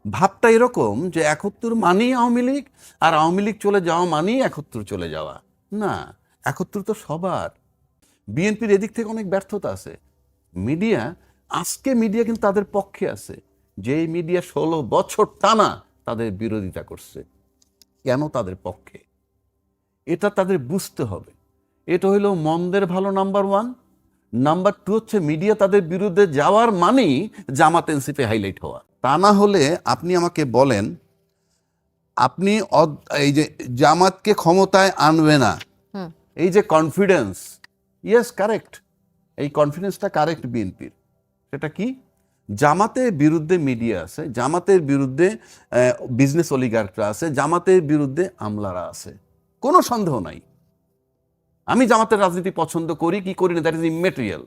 ভাবটা এরকম যে ৭১ মানেই আওয়ামী লীগ, আর আওয়ামী লীগ চলে যাওয়া মানেই ৭১ চলে যাওয়া। না, ৭১ তো সবার। বিএনপির এদিক থেকে অনেক ব্যর্থতা আছে। মিডিয়া, আজকে মিডিয়া কিন্তু তাদের পক্ষে আছে, যে মিডিয়া ১৬ বছর টানা তাদের বিরোধিতা করছে। কেন তাদের পক্ষে? এটা তাদের বুঝতে হবে। এটা হইল মন্দের ভালো নাম্বার 1। নাম্বার 2 হচ্ছে মিডিয়া তাদের বিরুদ্ধে যাওয়ার মানেই জামাত এনসিপি হাইলাইট হওয়া। তা না হলে আপনি আমাকে বলেন, আপনি এই যে জামাতকে ক্ষমতায় আনবে না, এই যে কনফিডেন্স, ইয়েস কারেক্ট, এই কনফিডেন্সটা কারেক্ট বিএনপির। সেটা কি? জামাতের বিরুদ্ধে মিডিয়া আছে, জামাতের বিরুদ্ধে বিজনেস অলিগার্করা আছে, জামাতের বিরুদ্ধে আমলারা আছে, কোনো সন্দেহ নাই। আমি জামাতের রাজনীতি পছন্দ করি কি করি না, দ্যাট ইজ ইমেটেরিয়াল।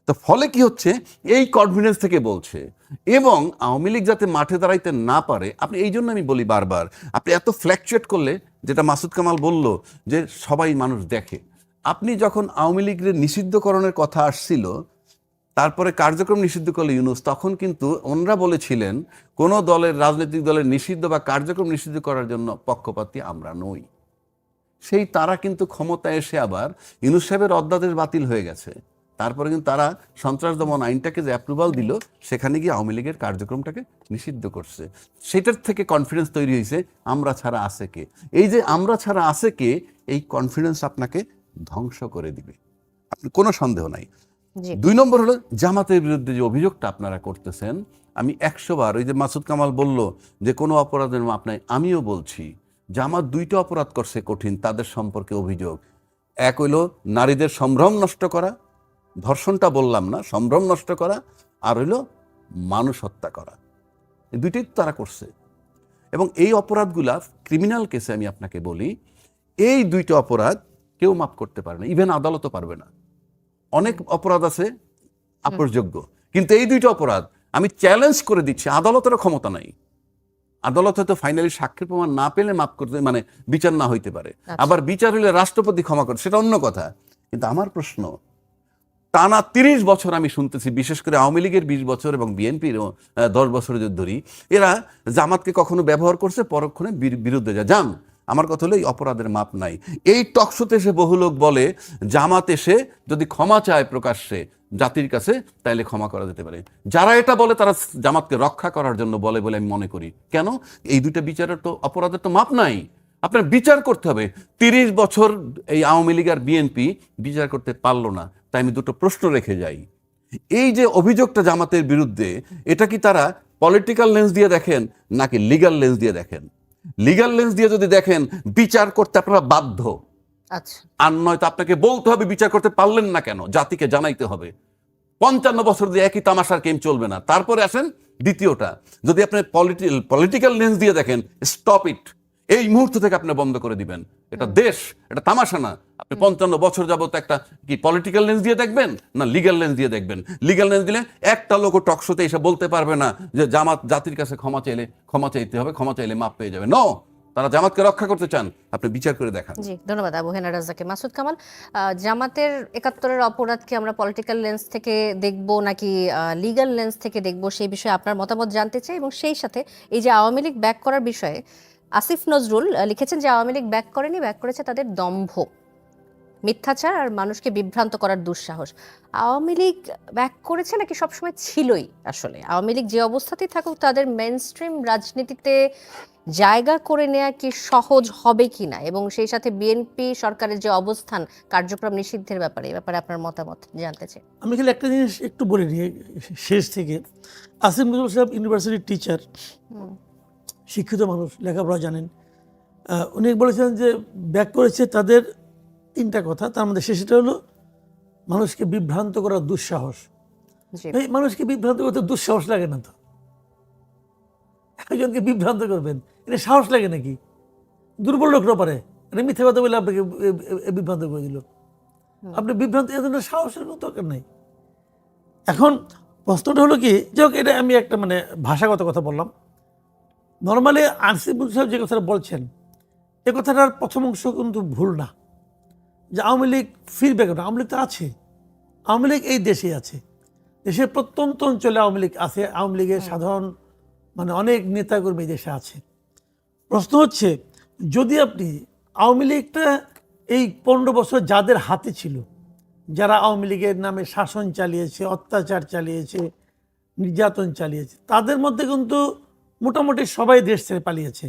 তো ফলে কি হচ্ছে, এই কনফিডেন্স থেকে বলছে। এবং আওয়ামী লীগ যাতে মাঠে দাঁড়াইতে না পারে, আপনি এই জন্য আমি বলি বারবার, আপনি এত ফ্ল্যাকচুয়েট করলে, যেটা মাসুদ কামাল বলল যে সবাই মানুষ দেখে, আপনি যখন আওয়ামী লীগের নিষিদ্ধকরণের কথা আসছিল, তারপরে কার্যক্রম নিষিদ্ধ করলে ইউনূস, তখন কিন্তু ওনরা বলেছিলেন কোনো দলের, রাজনৈতিক দলের নিষিদ্ধ বা কার্যক্রম নিষিদ্ধ করার জন্য পক্ষপাতী আমরা নই। সেই তারা কিন্তু ক্ষমতায় এসে আবার ইউনূস সাহেবের অধ্যাদেশ বাতিল হয়ে গেছে, তারপরে কিন্তু তারা সন্ত্রাস দমন আইনটাকে যে অ্যাপ্রুভাল দিল, সেখানে গিয়ে আওয়ামী লীগের কার্যক্রমটাকে নিষিদ্ধ করছে। সেটার থেকে কনফিডেন্স তৈরি হয়েছে, আমরা ছাড়া আছে কে। এই যে আমরা ছাড়া আছে কে, এই কনফিডেন্স আপনাকে ধ্বংস করে দিবে, আপনি কোনো সন্দেহ নাই। 2 নম্বর হলো জামাতের বিরুদ্ধে যে অভিযোগটা আপনারা করতেছেন, আমি 100 বার, ওই যে মাসুদ কামাল বলল যে কোনো অপরাধের মাপ নাই, আমিও বলছি জামাত 2টা অপরাধ করছে কঠিন, তাদের সম্পর্কে অভিযোগ। এক হইল নারীদের সম্ভ্রম নষ্ট করা, ধর্ষণটা বললাম না, সম্ভ্রম নষ্ট করা, আর হইল মানুষ হত্যা করা। এই 2টাই তারা করছে। এবং এই অপরাধগুলা ক্রিমিনাল কেসে, আমি আপনাকে বলি, এই 2টা অপরাধ কেউ মাফ করতে পারে না, ইভেন আদালতও পারবে না। অনেক অপরাধ আছে আপোষযোগ্য, কিন্তু এই 2টা অপরাধ আমি চ্যালেঞ্জ করে দিচ্ছি, আদালতেরও ক্ষমতা নাই। আদালত হয়তো ফাইনালি সাক্ষীর প্রমাণ না পেলে মাফ করতে, মানে বিচার না হইতে পারে। আবার বিচার হইলে রাষ্ট্রপতি ক্ষমা করে, সেটা অন্য কথা। কিন্তু আমার প্রশ্ন, টানা 30 বছর আমি শুনতেছি, বিশেষ করে আওয়ামী লীগের 20 বছর এবং বিএনপির 10 বছরের ধরি, এরা জামাতকে কখনো ব্যবহার করছে, পরক্ষণে বিরুদ্ধে যান। আমার কথা হলো এই অপরাধের মাপ নাই। এই টকশোতে এসে বহু লোক বলে জামাত এসে যদি ক্ষমা চায় প্রকাশ্যে জাতির কাছে, তাইলে ক্ষমা করা যেতে পারে। যারা এটা বলে তারা জামাতকে রক্ষা করার জন্য বলে বলে আমি মনে করি। কেন? এই 2টা বিচারের তো, অপরাধের তো মাপ নাই। আপনার বিচার করতে হবে। 30 বছর এই আওয়ামী লীগ আর বিএনপি বিচার করতে পারলো না। তাই আমি 2টো প্রশ্ন রেখে যাই। এই যে অভিযোগটা জামাতের বিরুদ্ধে, এটা কি তারা পলিটিক্যাল লেন্স দিয়ে দেখেন নাকি লিগ্যাল লেন্স দিয়ে দেখেন? লিগ্যাল লেন্স দিয়ে যদি দেখেন, বিচার করতে আপনারা বাধ্য। আচ্ছা, আর নয়তো আপনাকে বলতে হবে বিচার করতে পারলেন না কেন, জাতিকে জানাইতে হবে। 55 বছর দিয়ে একই তামাশার গেম চলবে না। তারপরে আসেন দ্বিতীয়টা, যদি আপনি পলিটিক্যাল লেন্স দিয়ে দেখেন, স্টপ ইট, এই মুহূর্ত থেকে আপনি বন্ধ করে দিবেন। এটা দেশ, এটা তামাশা না। আপনি 55 বছর যাবত একটা কি পলিটিক্যাল লেন্স দিয়ে দেখবেন না লিগ্যাল লেন্স দিয়ে দেখবেন? লিগ্যাল লেন্স দিলে একটা লোক টকশোতে এসে বলতে পারবে না যে জামাত জাতির কাছে ক্ষমা চাইলে ক্ষমা চাইতে হবে, ক্ষমা চাইলে মাপ পেয়ে যাবে। নো, তারা জামাতকে রক্ষা করতে চান, আপনি বিচার করে দেখান। জি, ধন্যবাদ আবু হেনা রাজাকে। মাসুদ কামাল, জামাতের ৭১-এর অপরাধকে আমরা পলিটিক্যাল লেন্স থেকে দেখব নাকি লিগ্যাল লেন্স থেকে দেখব, সেই বিষয়ে আপনার মতামত জানতে চাই। এবং সেই সাথে এই যে আওয়ামী লীগ ব্যাক করার বিষয়ে আসিফ নজরুল লিখেছেন যে আওয়ামী লীগ ব্যাক করেনি, ব্যাক করেছে তাদের দম্ভ, মিথ্যাচার আর মানুষকে বিভ্রান্ত করার দুঃসাহস। আওয়ামী লীগ ব্যাক করেছে নাকি সবসময় ছিলই? আসলে আওয়ামী লীগ যে অবস্থাতেই থাকুক, তাদের মেইনস্ট্রিম রাজনীতিতে জায়গা করে নেওয়া কি সহজ হবে কিনা, এবং সেই সাথে বিএনপি সরকারের যে অবস্থান কার্যক্রম নিষিদ্ধের ব্যাপারে, এ ব্যাপারে আপনার মতামত জানতে চাই। আমি খালি একটা জিনিস একটু বলে নিই শেষ থেকে। আসিফ নজরুল সাহেব ইউনিভার্সিটির টিচার, শিক্ষিত মানুষ, লেখাপড়া জানেন। উনি বলেছেন যে ব্যাক করেছে তাদের 3টা কথা, তার মধ্যে শেষটা হলো মানুষকে বিভ্রান্ত করার দুঃসাহস। এই মানুষকে বিভ্রান্ত করতে দুঃসাহস লাগে না তো, একজনকে বিভ্রান্ত করবেন এটা সাহস লাগে নাকি? দুর্বল লোকরা পারে, এটা মিথ্যে কথা বলে আপনাকে বিভ্রান্ত করে দিল। আপনি বিভ্রান্ত, এর জন্য সাহসের কোনো দরকার নাই। এখন প্রশ্নটা হলো কি, যাক এটা আমি একটা মানে ভাষাগত কথা বললাম। নর্মালি আসিফ নজরুল সাহেব যে কথাটা বলছেন, এ কথাটার প্রথম অংশ কিন্তু ভুল না, যে আওয়ামী লীগ ফিরবে কেন। আওয়ামী লীগ তো আছে, আওয়ামী লীগ এই দেশে আছে, দেশের প্রত্যন্ত অঞ্চলে আওয়ামী লীগ আছে। আওয়ামী লীগের সাধারণ মানে অনেক নেতাকর্মী দেশে আছে। প্রশ্ন হচ্ছে, যদি আপনি আওয়ামী লীগটা এই 15 বছর যাদের হাতে ছিল, যারা আওয়ামী লীগের নামে শাসন চালিয়েছে, অত্যাচার চালিয়েছে, নির্যাতন চালিয়েছে, তাদের মধ্যে কিন্তু মোটামুটি সবাই দেশ ছেড়ে পালিয়েছে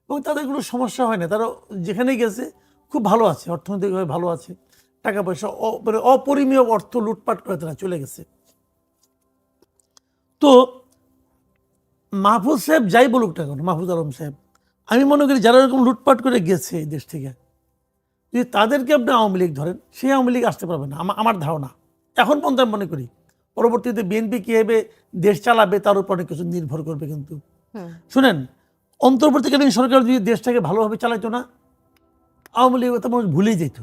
এবং তাদের কোনো সমস্যা হয় না। তারা যেখানে গেছে খুব ভালো আছে, অর্থনৈতিকভাবে ভালো আছে, টাকা পয়সা মানে অপরিমেয় অর্থ লুটপাট করে তারা চলে গেছে। তো মাহফুজ সাহেব যাই বলুক না কেন, মাহফুজ আলম সাহেব, আমি মনে করি যারা এরকম লুটপাট করে গেছে এই দেশ থেকে, যদি তাদেরকে আপনি আওয়ামী লীগ ধরেন, সেই আওয়ামী লীগ আসতে পারবে না আমার ধারণা। এখন পর্যন্ত আমি মনে করি পরবর্তীতে বিএনপি কীভাবে দেশ চালাবে তার উপর অনেক কিছু নির্ভর করবে। কিন্তু শুনেন, অন্তর্বর্তীকালীন সরকার যদি দেশটাকে ভালোভাবে চালাইতো না, আওয়ামী লীগ তো মানুষ ভুলেই যেত।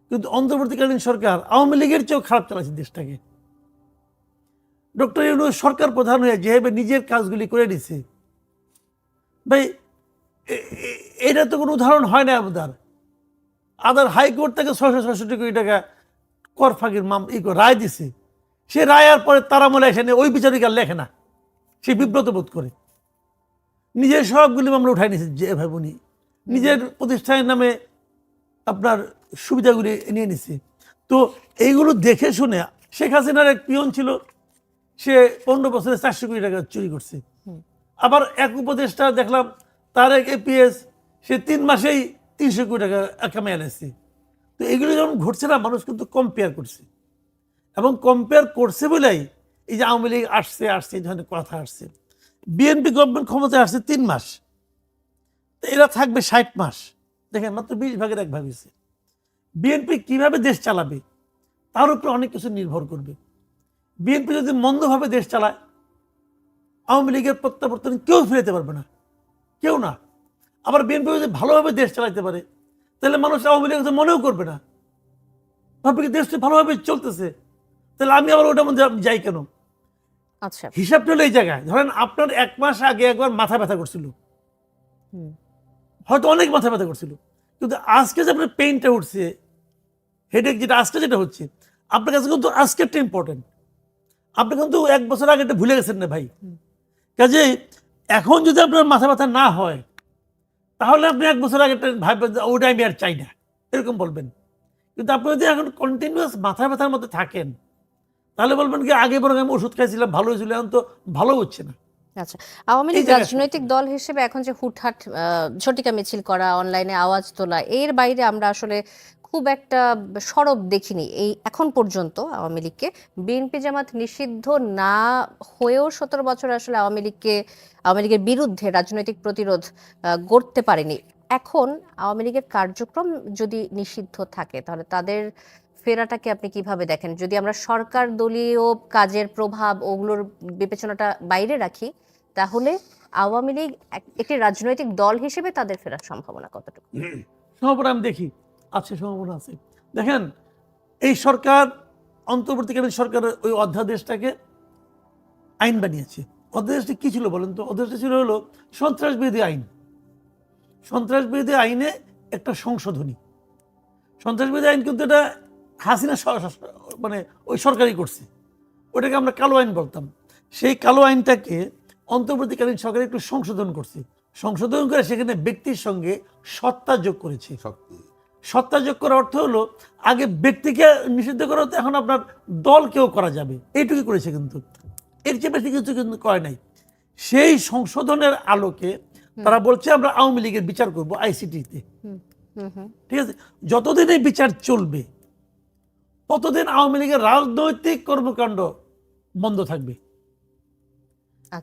কিন্তু অন্তর্বর্তীকালীন সরকার আওয়ামী লীগের চেয়েও খারাপ চালাচ্ছে দেশটাকে। ডক্টর ইউনূস সরকার প্রধান হয়ে যেভাবে নিজের কাজগুলি করে নিছে, ভাই এটা তো কোনো উদাহরণ হয় না। আদার হাইকোর্ট থেকে 666 কোটি টাকা কর ফাঁকির রায় দিছে। সে রায়ের পরে তারা মনে এসে ওই বিচারিকার লেখে না, সে বিব্রত বোধ করে নিজের সবগুলি মামলা উঠাই নিছে যে ভাই বোনি, নিজের প্রতিষ্ঠানের নামে আপনার সুবিধাগুলি নিয়ে নিছে। তো এইগুলো দেখে শুনে শেখ হাসিনার এক পিয়ন ছিল, সে 15 বছরে 400 কোটি টাকা চুরি করছে। আবার এক উপদেষ্টা দেখলাম, তার এক এপিএস, সে 3 মাসেই 300 কোটি টাকা কামাই আনেছে। তো এগুলো যখন ঘটছে না, মানুষ কিন্তু কম্পেয়ার করছে, এবং কম্পেয়ার করছে বলেই এই যে আওয়ামী লীগ আসছে এই ধরনের কথা আসছে। বিএনপি গভর্নমেন্ট ক্ষমতায় আসছে 3 মাস, তো এরা থাকবে 60 মাস। দেখেন, মাত্র 20 ভাগের 1 ভাগ হয়েছে। বিএনপি কিভাবে দেশ চালাবে তার উপর অনেক কিছু নির্ভর করবে। বিএনপি যদি মন্দভাবে দেশ চালায়, আওয়ামী লীগের প্রত্যাবর্তন কেউ ফেরাতে পারবে না, কেউ না। আবার বিএনপি যদি ভালোভাবে দেশ চালাইতে পারে, তাহলে মানুষ আওয়ামী লীগের মনেও করবে না, ভাববে কি দেশটা ভালোভাবে চলতেছে, তাহলে আমি আবার ওটার মধ্যে যাই কেন। আচ্ছা, হিসাবটা হলো এই জায়গায়। ধরেন আপনার 1 মাস আগে একবার মাথা ব্যথা করছিল, হয়তো অনেক মাথা ব্যথা করছিল, কিন্তু আজকে যে আপনার পেইনটা উঠছে, হেডেক যেটা আজকে যেটা হচ্ছে, আপনার কাছে কিন্তু আজকেরটা ইম্পর্টেন্ট। আপনি কিন্তু 1 বছর আগে এটা ভুলে গেছেন না ভাই। কাজে এখন যদি আপনার মাথা ব্যথা না হয়, তাহলে আপনি 1 বছর আগে ভাববেন যে ওটা আমি আর চাই না, এরকম বলবেন। কিন্তু আপনি যদি এখন কন্টিনিউয়াস মাথা ব্যথার মধ্যে থাকেন, তাহলে বলবেন কি আগে বরং আমি ওষুধ খাইছিলাম ভালো হয়েছিল, এখন তো ভালো হচ্ছে না। আচ্ছা, আওয়ামী লীগ রাজনৈতিক দল হিসেবে এখন যে হুটহাট ঝটিকা মিছিল করা, অনলাইনে আওয়াজ তোলা, এর বাইরে আমরা আসলে খুব একটা সরব দেখিনি এই এখন পর্যন্ত আওয়ামী লীগকে। বিএনপি জামাত নিষিদ্ধ না হয়েও 17 বছর আসলে আওয়ামী লীগের বিরুদ্ধে রাজনৈতিক প্রতিরোধ গড়তে পারেনি। এখন আওয়ামী লীগের কার্যক্রম যদি নিষিদ্ধ থাকে, তাহলে তাদের ফেরাটাকে আপনি কিভাবে দেখেন? যদি আমরা সরকার দলীয় কাজের প্রভাব ওগুলোর বিবেচনাটা বাইরে রাখি, তাহলে আওয়ামী লীগ একটি রাজনৈতিক দল হিসেবে তাদের ফেরার সম্ভাবনা কতটুকু? সম্ভাবনা আমি দেখি আছে, সম্ভাবনা আছে। দেখেন, এই সরকার অন্তর্বর্তীকালীন সরকারের ওই অধ্যাদেশটাকে আইন বানিয়েছে। অধ্যাদেশটা কি ছিল বলেন তো? অধ্যাদেশটা ছিল হলো সন্ত্রাস বিরোধী আইন। সন্ত্রাস বিরোধী আইনে একটা সংশোধনী। সন্ত্রাস বিরোধী আইন কিন্তু এটা হাসিনা মানে ওই সরকারই করছে, ওটাকে আমরা কালো আইন বলতাম। সেই কালো আইনটাকে অন্তর্বর্তীকালীন সরকার একটু সংশোধন করছে। সংশোধন করে সেখানে ব্যক্তির সঙ্গে সত্তা যোগ করেছে। সত্তা যোগ করার অর্থ হলো, আগে ব্যক্তিকে নিষিদ্ধ করা হতো, এখন আপনার দলকেও করা যাবে, এইটুকু করেছে। কিন্তু এর চেয়ে বেশি কিছু কিন্তু করে নাই। সেই সংশোধনের আলোকে তারা বলছে আমরা আওয়ামী লীগের বিচার করব আইসিটিতে। ঠিক আছে, যতদিন এই বিচার চলবে ততদিন আওয়ামী লীগের রাজনৈতিক কর্মকাণ্ড বন্ধ থাকবে।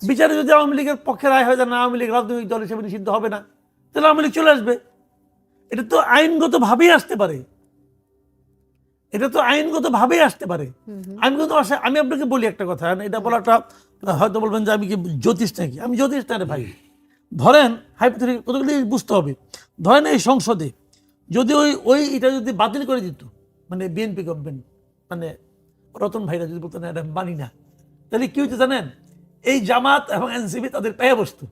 বিচারে যদি আওয়ামী লীগের পক্ষে রায় হয় না আওয়ামী লীগ রাজনৈতিক দল হিসেবে নিষিদ্ধ হবে না, তাহলে আওয়ামী লীগ চলে আসবে। এটা তো আইনগত ভাবেই আসতে পারে, এটা তো আইনগত ভাবেই আসতে পারে। আইনগত আসে। আমি আপনাকে বলি একটা কথা, এটা বলাটা হয়তো বলবেন যে আমি কি জ্যোতিষ নাকি। আমি জ্যোতিষ না রে ভাই। ধরেন হাইপোথেটিক্যাল কতগুলি বুঝতে হবে। ধরেন এই সংসদে যদি এটা যদি বাতিল করে দিত, মানে বিএনপি গভর্নমেন্ট, মানে রতন ভাইরা যদি বলতো না এটা মানি না, তাহলে কি হইতো জানেন? এই জামাত এবং এনসিপি তাদের পেয়ে বসতো,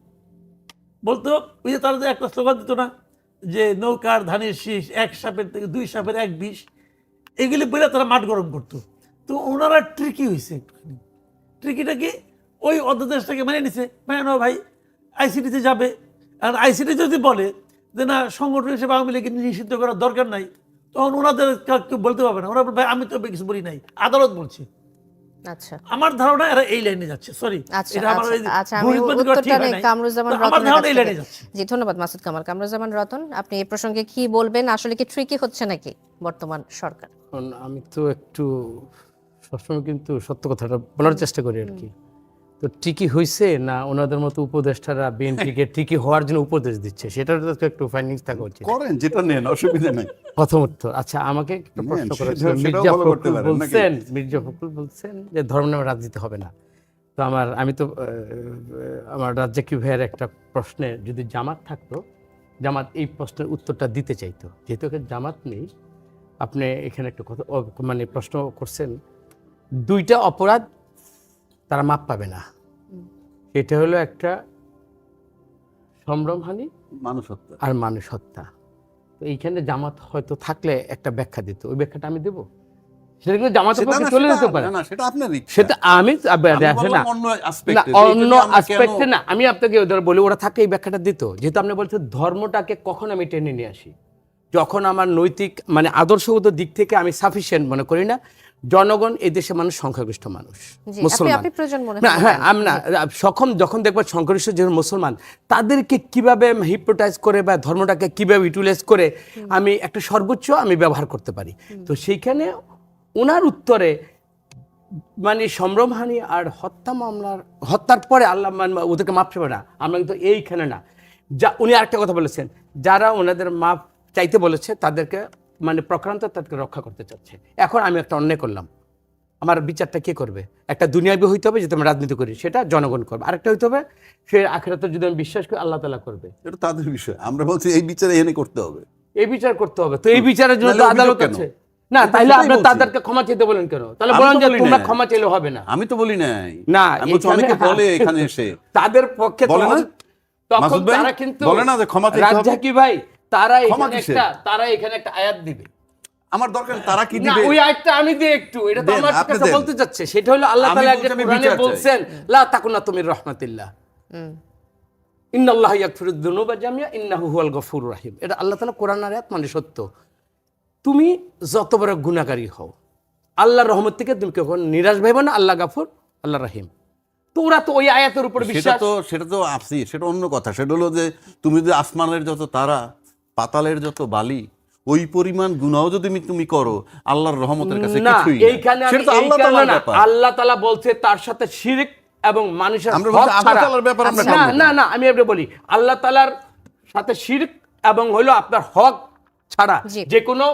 বলতো ওই যে তারা একটা স্লোগান দিত না যে নৌকার ধানের শীষ 1 সাপের থেকে 2 সাপের 1 বিষ, এগুলি বলে তারা মাঠ গরম করতো। তো ওনারা ট্রিকি হয়েছে একটুখানি। ট্রিকিটা কি? ওই অধ্যাদেশটাকে মেনে নিছে, মেনে নাও ভাই আইসিটিতে যাবে। আর আইসিটি যদি বলে যে না সংগঠন হিসেবে আওয়ামী লীগকে নিষিদ্ধ করার দরকার নাই, তখন ওনাদের কেউ বলতে পারবে না, ওরা বলবে, ভাই আমি তো কিছু বলি নাই, আদালত বলছি। আচ্ছা আমার ধারণা এরা এই লাইনে যাচ্ছে। সরি, আচ্ছা এটা আমার আচ্ছা আচ্ছা, আমি উত্তরটা নেই কামরুজ্জামান আমার রতনের ধারণা কাছ এই থেকে। লাইনে যাচ্ছে। জি ধন্যবাদ মাসুদ কামাল। কামরুজ্জামান রতন, আপনি এই প্রসঙ্গে কি বলবেন? আসলে কি ট্রিকি হচ্ছে নাকি বর্তমান সরকার? এখন আমি তো একটু সবসময় কিন্তু সত্য কথাটা বলার চেষ্টা করি আর কি। তো টিকি হয়েছে না ওনাদের মতো উপদেষ্টারা বিএনপিকে টিকি হওয়ার জন্য উপদেশ দিচ্ছে, সেটার তো একটু ফাইন্ডিংস থাকা উচিত। করেন যেটা নেন, অসুবিধা নেই। প্রথম উত্তর। আচ্ছা, আমাকে একটা প্রশ্ন নেন, করেছিল সেটাও মির্জা follow করতে ফখরুল পারেন নাকি? মির্জা ফখরুল বলছেন যে ধর্ম নামে রাজনীতি হবে না। তো আমি তো আমার রাজ্জাকি ভাইয়ের একটা প্রশ্নে যদি জামাত থাকতো, জামাত এই প্রশ্নের উত্তরটা দিতে চাইতো। যেহেতু এখানে জামাত নেই, আপনি এখানে একটা কথা মানে প্রশ্ন করছেন, দুইটা অপরাধ তারা মাপ পাবে না। এটা হলো একটা সম্ভ্রমহানি মানুষ হত্যা। আর মানুষ হত্যা। তো এইখানে জামাত হয়তো থাকলে একটা ব্যাখ্যা দিত, ওই ব্যাখ্যাটা আমি দেবো? সেটা কিন্তু জামাতের পক্ষে চলে যেতে পারে। না, সেটা আপনার ইচ্ছা। সেটা আমি বললাম না অন্য না, aspect-এ, যে অন্য এটা নিয়ে আমরা আসপেক্টে কেন- না, আমি আপনাকে ওদের বলি ওরা থাকে এই ব্যাখ্যাটা দিত। যেহেতু আপনি বলছেন ধর্মটাকে কখন আমি টেনে নিয়ে আসি, যখন আমার নৈতিক মানে আদর্শগত দিক থেকে আমি সাফিসিয়েন্ট মনে করি না। জনগণ এই দেশে মানুষ সংখ্যাগরিষ্ঠ মানুষ, জি, মুসলমান। আপনি প্রয়োজন মনে না, করেন? হ্যাঁ, যখন দেখবেন সংখ্যাগরিষ্ঠ যে মুসলমান, তাদেরকে কিভাবে হিপনোটাইজ করে বা ধর্মটাকে কিভাবে ইউটিলাইজ করে আমি একটা সর্বোচ্চ আমি ব্যবহার করতে পারি। তো সেইখানে ওনার উত্তরে মানে সম্ভ্রমহানি আর হত্যা মামলার হত্যার পরে আল্লাহ ওদেরকে মাফ চাবে না, আমরা কিন্তু এইখানে না। যা উনি আরেকটা কথা বলেছেন, যারা ওনাদের মাফ চাইতে বলেছে তাদেরকে মানে প্রক্রান্ত তাদেরকে রক্ষা করতে চাচ্ছে। এখন আমি একটা অন্যায় করলাম, আমার বিচারটা কে করবে? একটা দুনিয়াবি হইতে হবে, যেটা আমি রাজনীতি করি সেটা জনগণ করবে। আরেকটা হইতে হবে সে আখিরাতে যদি আমি বিশ্বাস করি আল্লাহ তাআলা করবে। এটা তাদের বিষয়। আমরা বলছি এই বিচারে এনে করতে হবে। এই বিচার করতে হবে। তো এই বিচারের জন্য তো নাহলে অভিযোগ আদালত কেন? আছে না, আমি তো তাইলে সেটাই আপনি বলছি। তাদেরকে ক্ষমা চাইতে বলেন কেন? তাহলে আমি বলেন তো যে বলি তোমরা নাই। ক্ষমা চাইলে হবে না। আমি তো বলি নাই। না, আমি বলছি এখানে- অনেকে বলে এখানে এসে তাদের পক্ষে বলে না? তখন মাসুদ ভাই, তারা কিন্তু বলে না যে ক্ষমা চাইতে হবে? রাজ্জাকি ভাই, তারা ক্ষমা এখানে একটা আয়াত দিবে। আমার দরকার তারা কি না, দিবে? ওই আয়াতটা আমি দিই একটু, এটা তো দেন, আমার আপনি কাছে দেন। বলতে যাচ্ছে। সেটা হলো আল্লাহ আমি তাআলা বলছি একজন আমি কোরআনে বিচার চাই। বলছেন, লা তাকুনাতু মির রাহমাতিল্লাহ, ইন্নাল্লাহা ইয়াগফিরুদ যুনুবা জামিআ ইন্নাহু হুয়াল গফুরুর রহিম। এটা আল্লাহ তাআলা কোরআনের আয়াত, মানে সত্য। তুমি যত বড় গুনাহগারী হও, আল্লাহর রহমত থেকে তুমি কখন নিরাশ ভাইব না। আল্লাহ গাফুর, আল্লাহ রহিম। তো ওরা তো ওই আয়াতের উপর বিশ্বাস। সেটা তো আসি, সেটা অন্য কথা। সেটা হলো যে তুমি যদি আসমানের যত তারা, পাতালের যত বালি, ওই পরিমাণ গুনাহ যদি তুমি করো, আল্লাহর রহমতের কাছে না, কিছুই না। এইখানে সেটা তো আল্লাহ তাআলার ব্যাপার। আল্লাহ তাআলা বলছে তার সাথে শিরক এবং মানুষের আমরা হক বলছি আল্লাহ ছাড়া। তাআলার ব্যাপার আমরা না করব না না, আমি আপনি বলি আল্লাহ তাআলার সাথে শিরক এবং হলো আপনার হক ছাড়া জি। যে কোনো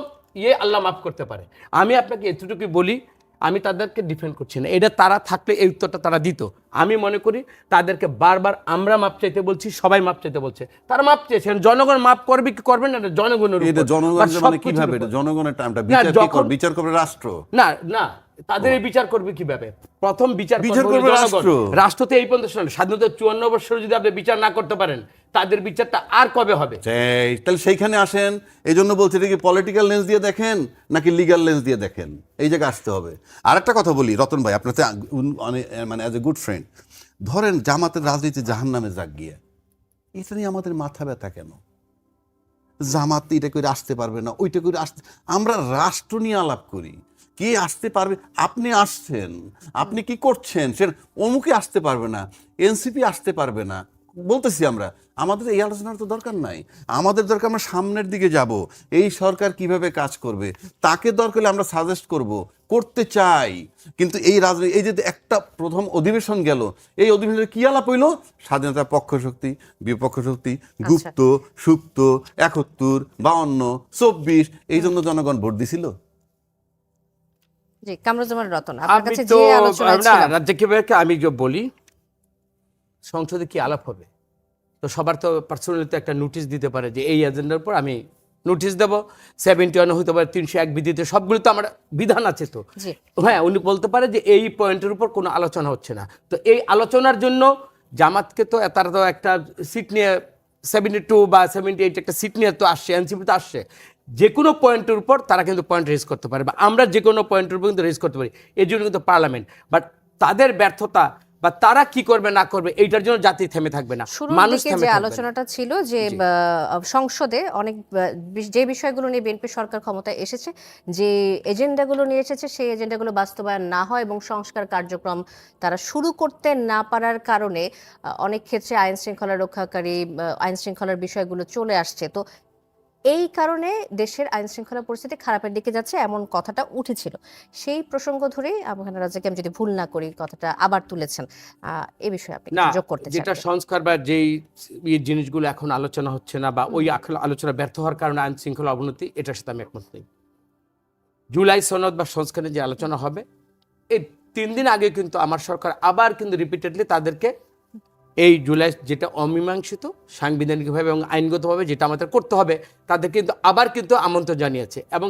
আল্লাহ মাফ করতে পারে। আমি আপনাকে এতটুকু বলি, আমি তাদেরকে ডিফেন্ড করছি না। এটা তারা থাকলে এই উত্তরটা তারা দিত। আমি মনে করি তাদেরকে বারবার আমরা মাপ চাইতে বলছি, সবাই মাপ চাইতে বলছে। তারা মাপ চেয়েছেন, জনগণ মাপ করবে কি করবে না এটা জনগণের এটা উপর। জনগণ বা মানে সবকিছুর কিভাবে? উপর। এটা জনগণের টাইমটা না, বিচার কি যখন- করবে? বিচার করবে রাষ্ট্র। না না, তাদের এই বিচার করবে কিভাবে? প্রথম বিচার বিচার করবে করবে জনগণ। রাষ্ট্র। রাষ্ট্রতে এই পর্যন্ত শোনেন, স্বাধীনতা 54 বছর যদি আপনি বিচার না করতে পারেন, তাদের বিচারটা আর কবে হবে? তাহলে সেইখানে আসেন। এই জন্য বলছি, এটা কি পলিটিক্যাল লেন্স দিয়ে দেখেন নাকি লিগ্যাল লেন্স দিয়ে দেখেন? এই জায়গায় আসতে হবে। আর একটা কথা বলি রতন ভাই, আপনার মানে অ্যাজ এ গুড ফ্রেন্ড, ধরেন জামাতের রাজনীতি জাহান্নামে যাক গিয়ে, এটা নিয়ে আমাদের মাথা ব্যথা কেন? জামাত এটা করে আসতে পারবে না, ওইটা করে আসতে, আমরা রাষ্ট্র নিয়ে আলাপ করি। কে আসতে পারবে? আপনি আসছেন, আপনি কি করছেন? সে অমুকে আসতে পারবে না, এনসিপি আসতে পারবে না, বলতেছি আমরা। আমাদের এই আলোচনার তো দরকার নাই। আমাদের দরকার আমরা সামনের দিকে যাব, এই সরকার কিভাবে কাজ করবে তাকে দরকার হলে আমরা সাজেস্ট করব, করতে চাই। কিন্তু এই রাজনীতি, এই যে একটা প্রথম অধিবেশন গেল, এই অধিবেশনে কি আলাপ হইল? স্বাধীনতার পক্ষ শক্তি, বিপক্ষ শক্তি, গুপ্ত, সুপ্ত, ৭১, ৫২, ২৪, এই জন্য জনগণ ভোট দিছিল। জি, কামরুজ্জামান রতন, আপনার আমি কাছে তো যে আলোচনা না, ছিল, রাজ্জাকি ভাইকে আমি যে বলি, সংসদে কি আলাপ হবে, তো সবার তো পার্সোনালি তো একটা নোটিশ দিতে পারে যে এই এজেন্ডার উপর আমি নোটিশ দেবো। 71 হতে পারে, 301 বিধিতে, সবগুলো তো আমার বিধান আছে। তো জি। হ্যাঁ, উনি বলতে পারে যে এই পয়েন্টের উপর কোনো আলোচনা হচ্ছে না। তো এই আলোচনার জন্য জামাতকে তো তারা তো একটা সিট নিয়ে 72 বা 78 একটা সিট নিয়ে তো আসছে, এনসিপি তো আসছে। যে কোনো পয়েন্টের উপর তারা কিন্তু পয়েন্ট রেজ করতে পারে, বা আমরা যে কোনো পয়েন্টের উপর কিন্তু রেজ করতে পারি। এই জন্য কিন্তু পার্লামেন্ট। বাট তাদের ব্যর্থতা বা তারা কি করবে না করবে এইটার জন্য জাতি থেমে থাকবে না, শুরুর মানুষ দিকে থেমে যে থাকবে না। আলোচনাটা ছিল যে সংসদে অনেক যে বিষয়গুলো নিয়ে বিএনপি সরকার ক্ষমতায় এসেছে, যে এজেন্ডাগুলো নিয়ে এসেছে, সেই এজেন্ডাগুলো বাস্তবায়ন না হয় এবং সংস্কার কার্যক্রম তারা শুরু করতে না পারার কারণে অনেক ক্ষেত্রে আইন শৃঙ্খলা রক্ষাকারী আইন শৃঙ্খলার বিষয়গুলো চলে আসছে। তো এই কারণে দেশের আইন শৃঙ্খলা পরিস্থিতি খারাপের দিকে যাচ্ছে এমন কথাটা উঠেছিল। সেই প্রসঙ্গ ধরেই আবু হানা রাজ্জাক, আমি যদি ভুল না করি, কথাটা আবার তুলেছেন। এই বিষয়ে আপনি না, কিছু যোগ করতে চান যেটা কিনা? সংস্কার বা যেই জিনিসগুলো এখন আলোচনা হচ্ছে না বা ওই আলোচনা ব্যর্থ হওয়ার কারণে আইন শৃঙ্খলা অবনতি, এটার সাথে আমি একমত নেই। জুলাই সনদ বা সংস্কারের যে আলোচনা হবে, এই 3 দিন আগে কিন্তু আমার সরকার আবার কিন্তু রিপিটেডলি তাদেরকে এই জুলাই যেটা অমীমাংসিত সাংবিধানিকভাবে এবং আইনগতভাবে যেটা আমাদের করতে হবে, তাদের কিন্তু আবার কিন্তু আমন্ত্রণ জানিয়েছে এবং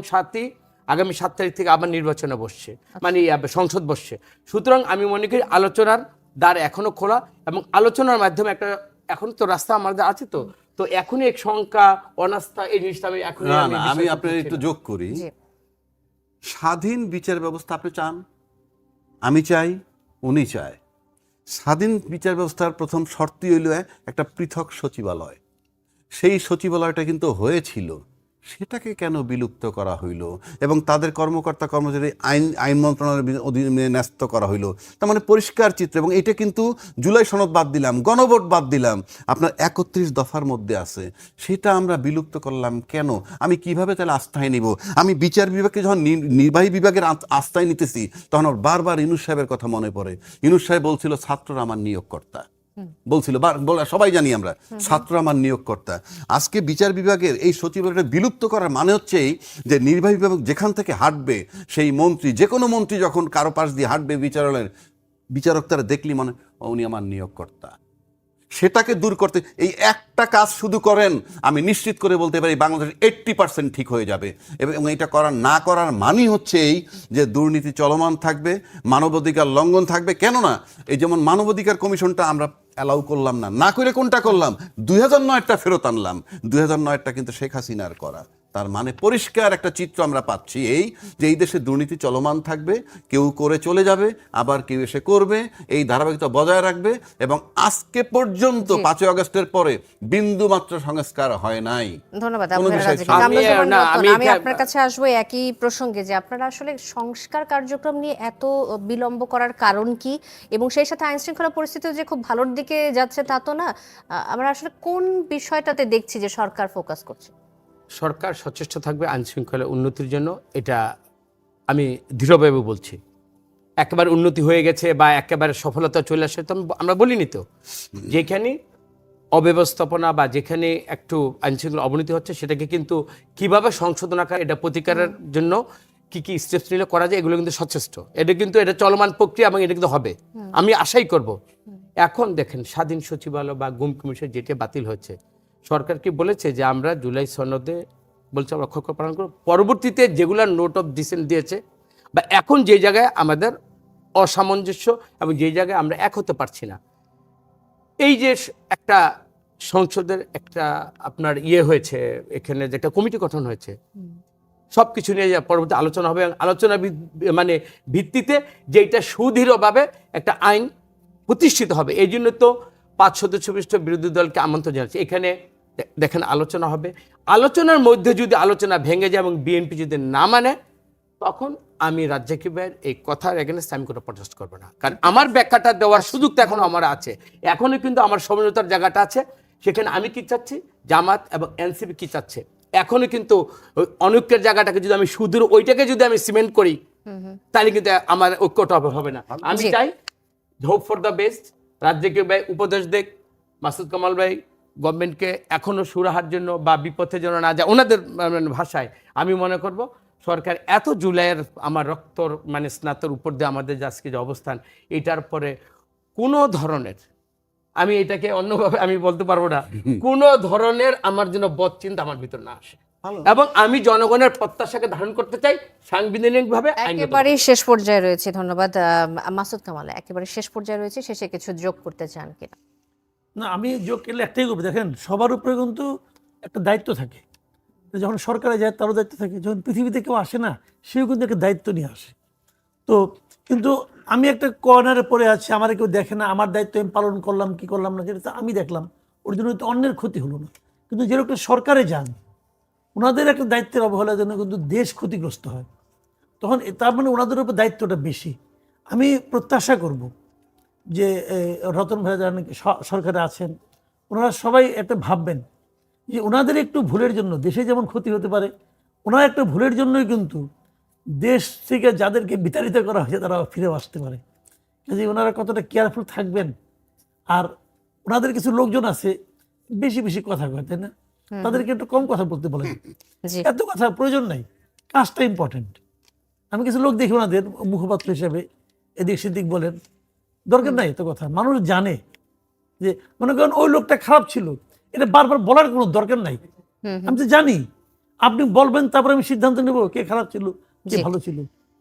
আগামী 7 তারিখ থেকে আবার নির্বাচনে বসছে, মানে সংসদ বসছে। সুতরাং আমি মনে করি আলোচনার দ্বার এখনো খোলা এবং আলোচনার মাধ্যমে একটা এখন তো রাস্তা আমাদের আছে। তো এখনই এক শঙ্কা অনাস্থা এই জিনিসটা আমি এখন আমি আপনার একটু যোগ করি। জি। স্বাধীন বিচার ব্যবস্থা আপনি চান, আমি চাই, উনি চায়। স্বাধীন বিচার ব্যবস্থার প্রথম শর্তই হইল একটা পৃথক সচিবালয়। সেই সচিবালয়টা কিন্তু হয়েছিল, সেটাকে কেন বিলুপ্ত করা হইল এবং তাদের কর্মকর্তা কর্মচারী আইন মন্ত্রণালয়ের অধীনে ন্যস্ত করা হইল? তার মানে পরিষ্কার চিত্র। এবং এটা কিন্তু জুলাই সনদ বাদ দিলাম, গণভোট বাদ দিলাম, আপনার 31 দফার মধ্যে আছে। সেটা আমরা বিলুপ্ত করলাম কেন? আমি কিভাবে তাহলে আস্থায় নিব? আমি বিচার বিভাগকে যখন নির্বাহী বিভাগের আস্থায় নিতেছি, তখন আমার বারবার ইউনূস সাহেবের কথা মনে পড়ে। ইউনূস সাহেব বলছিল ছাত্ররা আমার নিয়োগকর্তা, বলছিল, সবাই জানি আমরা, ছাত্ররা আমার নিয়োগকর্তা। আজকে বিচার বিভাগের এই সচিবালয়টা বিলুপ্ত করার মানে হচ্ছে এই যে নির্বাহী বিভাগ যেখান থেকে হাঁটবে, সেই মন্ত্রী, যে কোনো মন্ত্রী যখন কারো পাশ দিয়ে হাঁটবে বিচারালয়ের, বিচারক তারা দেখলি মনে উনি আমার নিয়োগকর্তা। সেটাকে দূর করতে এই একটা কাজ শুধু করেন, আমি নিশ্চিত করে বলতে পারি বাংলাদেশ 80% ঠিক হয়ে যাবে। এবং এটা না করার মানেই হচ্ছে এই যে দুর্নীতি চলমান থাকবে, মানবাধিকার লঙ্ঘন থাকবে। কেননা এই যেমন মানবাধিকার কমিশনটা আমরা অ্যালাউ করলাম না করে কোনটা করলাম, 2009টা ফেরত আনলাম। 2009টা কিন্তু শেখ হাসিনার করা। তার মানে পরিষ্কার একটা চিত্র আমরা পাচ্ছি এই যে এই দেশে দুর্নীতি চলমান থাকবে, কেউ করে চলে যাবে, আবার কেউ এসে করবে, এই ধারাবাহিকতা বজায় রাখবে। এবং আজকে পর্যন্ত 5ই আগস্টের পরে বিন্দু মাত্র সংস্কার হয় নাই। ধন্যবাদ কোনো আবু হেনা বিষয় রাজ্জাক। ছিল না। কামরুজ্জামান রতন, আমি আমি আপনার কাছে আসবো একই প্রসঙ্গে যে আপনারা আসলে সংস্কার কার্যক্রম নিয়ে এত বিলম্ব করার কারণ কি, এবং সেই সাথে আইন শৃঙ্খলা পরিস্থিতিও যে খুব ভালোর দিকে যাচ্ছে তা তো না। আমরা আসলে কোন বিষয়টাতে দেখছি যে সরকার ফোকাস করছে? সরকার সচেষ্ট থাকবে আইন শৃঙ্খলা উন্নতির জন্য, এটা আমি দৃঢ়ভাবে বলছি। একেবারে উন্নতি হয়ে গেছে বা একেবারে সফলতা চলে আসে তো আমরা বলিনি তো। যেখানে অব্যবস্থাপনা বা যেখানে একটু আইনশৃঙ্খলা অবনতি হচ্ছে, সেটাকে কিন্তু কিভাবে সংশোধন আকার এটা প্রতিকারের জন্য কি কি স্টেপস নিলে করা যায়, এগুলো কিন্তু সচেষ্ট। এটা চলমান প্রক্রিয়া এবং এটা কিন্তু হবে, আমি আশাই করব। এখন দেখেন স্বাধীন সচিবালয় বা গুম কমিশন যেটা বাতিল হয়েছে, সরকার কি বলেছে যে আমরা জুলাই সনদে বলছে আমরা অক্ষর পালন করব। পরবর্তীতে যেগুলো নোট অফ ডিসেন্ট দিয়েছে বা এখন যে জায়গায় আমাদের অসামঞ্জস্য এবং যে জায়গায় আমরা এক হতে পারছি না, এই যে একটা সংসদের একটা আপনার হয়েছে, এখানে যে একটা কমিটি গঠন হয়েছে, সব কিছু নিয়ে পরবর্তী আলোচনা হবে এবং আলোচনা মানে ভিত্তিতে যেটা সুদৃঢ়ভাবে একটা আইন প্রতিষ্ঠিত হবে। এই জন্য তো 5 সদস্য বিশিষ্ট বিরোধী দলকে আমন্ত্রণ জানাচ্ছে। এখানে দেখেন আলোচনা হবে, আলোচনার মধ্যে যদি আলোচনা ভেঙে যায় এবং বিএনপি যদি না মানে, তখন আমি রাজ্জাকি ভাইয়ের এই কথার এগেনস্ট আমি কোনো প্রটেস্ট করবো না। কারণ আমার ব্যাখ্যাটা দেওয়ার সুযোগ তো এখন আমার আছে, এখনই কিন্তু আমার সমঝোতার জায়গাটা আছে। সেখানে আমি কি চাচ্ছি, জামাত এবং এনসিপি কি চাচ্ছে, এখনই কিন্তু অনৈক্যের জায়গাটাকে যদি আমি সুদূর ওইটাকে যদি আমি সিমেন্ট করি, তাহলে কিন্তু আমার ঐক্যটা হবে না। আমি চাই hope for the best. Razzaqi ভাই উপদেশ দেখ, মাসুদ কামাল ভাই গভর্নমেন্টকে এখনো সুরাহার জন্য বা বিপথের জন্য না যায়, ওনাদের ভাষায় আমি মনে করব সরকার এত জুলাইয়ের আমার রক্তর মানে স্নাতর উপর দিয়ে আমাদের আজকে যে অবস্থান, এটার পরে কোনো ধরনের, আমি এটাকে অন্যভাবে আমি বলতে পারবো না, কোনো ধরনের আমার জন্য বদচিন্তা আমার ভিতর না আসে এবং আমি জনগণের প্রত্যাশাকে ধারণ করতে চাই সাংবিধানিকভাবে। একেবারে শেষ পর্যায়ে রয়েছে, ধন্যবাদ মাসুদ কামাল। একেবারে শেষ পর্যায়ে রয়েছে, শেষে কিছু যোগ করতে চান কিনা? না, আমি যোগ করলে একটাই করবো। দেখেন, সবার উপরে কিন্তু একটা দায়িত্ব থাকে। যখন সরকারে যায় তারও দায়িত্ব থাকে, যখন পৃথিবীতে কেউ আসে না সেও কিন্তু একটা দায়িত্ব নিয়ে আসে। তো কিন্তু আমি একটা কর্নারে পড়ে আছি, আমার কেউ দেখে না, আমার দায়িত্ব আমি পালন করলাম কি করলাম না যেটা আমি দেখলাম, ওর জন্য তো অন্যের ক্ষতি হলো না। কিন্তু যে লোকটা সরকারে যান, ওনাদের একটা দায়িত্বের অবহেলার জন্য কিন্তু দেশ ক্ষতিগ্রস্ত হয়, তখন তার মানে ওনাদের উপর দায়িত্বটা বেশি। আমি প্রত্যাশা করব যে রতন ভাই যারা নাকি সরকারে আছেন, ওনারা সবাই একটা ভাববেন যে ওনাদের একটু ভুলের জন্য দেশে যেমন ক্ষতি হতে পারে, ওনার একটা ভুলের জন্যই কিন্তু দেশ থেকে যাদেরকে বিতাড়িত করা হয়েছে তারা ফিরে আসতে পারে। কাজে ওনারা কতটা কেয়ারফুল থাকবেন। আর ওনাদের কিছু লোকজন আছে বেশি বেশি কথা কয়, তাই না? তাদেরকে একটু কম কথা বলতে বলেন, জি এত কথা প্রয়োজন নাই, কাজটা ইম্পর্টেন্ট। আমি কিছু লোক দেখি ওনাদের মুখপাত্র হিসেবে এদিক সেদিক বলেন, দরকার নাই এত কথা। মানুষ জানে যে মনে করেন ওই লোকটা খারাপ ছিল, এটা বারবার বলার কোনো দরকার নাই। আমি তো জানি, আপনি বলবেন তারপরে আমি সিদ্ধান্ত নেব কে খারাপ ছিল কে জি। ভালো ছিল।